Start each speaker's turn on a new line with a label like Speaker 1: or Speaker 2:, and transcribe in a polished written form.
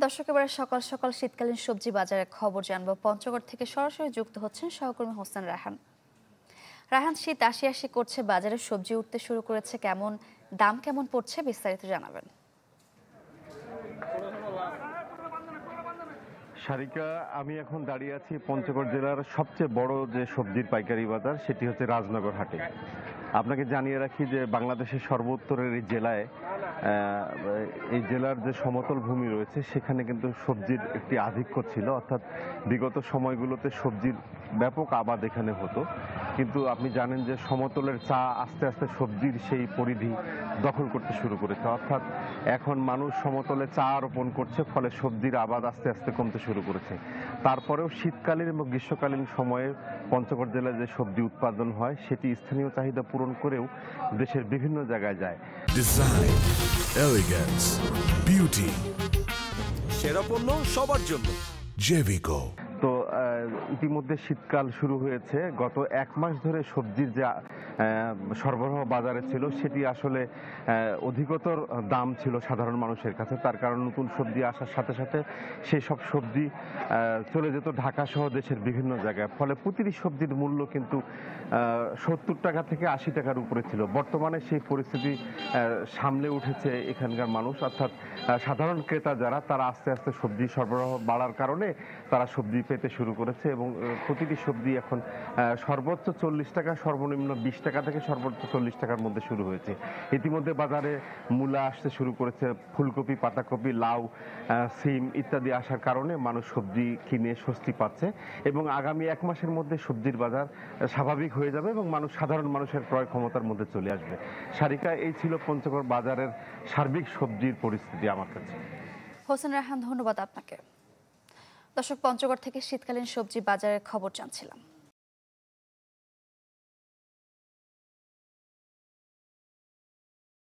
Speaker 1: দর্শক, এবারে সকাল সকাল শীতকালীন সবজি বাজারের খবর জানবো। পঞ্চগড় থেকে সরাসরি যুক্ত হচ্ছেন সহকর্মী হোসেন রায়হান। রায়হান, শীত আসি আসি করছে, বাজারে সবজি উঠতে শুরু করেছে, দাম কেমন পড়ছে বিস্তারিত জানাবেন।
Speaker 2: সারিকা, আমি এখন দাঁড়িয়ে আছি পঞ্চগড় জেলার সবচেয়ে বড় যে সবজির পাইকারি বাজার, সেটি হচ্ছে রাজনগর হাটে। আপনাকে জানিয়ে রাখি যে বাংলাদেশের সর্বোত্তরের এই জেলায় এই জেলার যে সমতল ভূমি রয়েছে সেখানে কিন্তু সবজির একটি আধিক্য ছিল, অর্থাৎ বিগত সময়গুলোতে সবজির ব্যাপক আবাদ এখানে হতো। কিন্তু আপনি জানেন যে সমতলের চা আস্তে আস্তে সবজির সেই পরিধি দখল করতে শুরু করেছে, অর্থাৎ এখন মানুষ সমতলে চা রোপণ করছে, ফলে সবজির আবাদ আস্তে আস্তে কমতে শুরু করেছে। তারপরেও শীতকালীন এবং গ্রীষ্মকালীন সময়ে পঞ্চগড় জেলায় যে সবজি উৎপাদন হয় সেটি স্থানীয় চাহিদা পূরণ করেও দেশের বিভিন্ন জায়গায় যায়।
Speaker 3: ডিজাইন, এলিগেন্স, বিউটি, সেরা পণ্য সবার জন্য জেভিকো।
Speaker 2: তো ইতিমধ্যে শীতকাল শুরু হয়েছে। গত এক মাস ধরে সবজির যে সরবরাহ বাজারে ছিল সেটি আসলে অধিকতর দাম ছিল সাধারণ মানুষের কাছে। তার কারণ নতুন সবজি আসার সাথে সাথে সেই সব সবজি চলে যেত ঢাকা সহ দেশের বিভিন্ন জায়গায়, ফলে প্রতিটি সবজির মূল্য কিন্তু 70 টাকা থেকে 80 টাকার উপরে ছিল। বর্তমানে সেই পরিস্থিতি সামলে উঠেছে এখানকার মানুষ, অর্থাৎ সাধারণ ক্রেতা যারা, তারা আস্তে আস্তে সবজি সরবরাহ বাড়ার কারণে তারা সবজি পেতে শুরু করেছে এবং প্রতিটি সবজি এখন সর্বোচ্চ 40 টাকা, সর্বনিম্ন 20 টাকা থেকে সর্বোচ্চ 40 টাকার মধ্যে শুরু হয়েছে। ইতিমধ্যে বাজারে মূলা আসতে শুরু করেছে, ফুলকপি, পাতাকপি, লাউ, সিম ইত্যাদি আসার কারণে মানুষ সবজি কিনে স্বস্তি পাচ্ছে এবং আগামী এক মাসের মধ্যে সবজির বাজার স্বাভাবিক হয়ে যাবে এবং সাধারণ মানুষের ক্রয় ক্ষমতার মধ্যে চলে আসবে। সারিকা, এই ছিল পঞ্চগড় বাজারের সার্বিক সবজির পরিস্থিতি আমার কাছে।
Speaker 1: হোসেন রায়হান, ধন্যবাদ আপনাকে। দর্শক, পঞ্চগড় থেকে শীতকালীন সবজি বাজারের খবর জানছিলাম।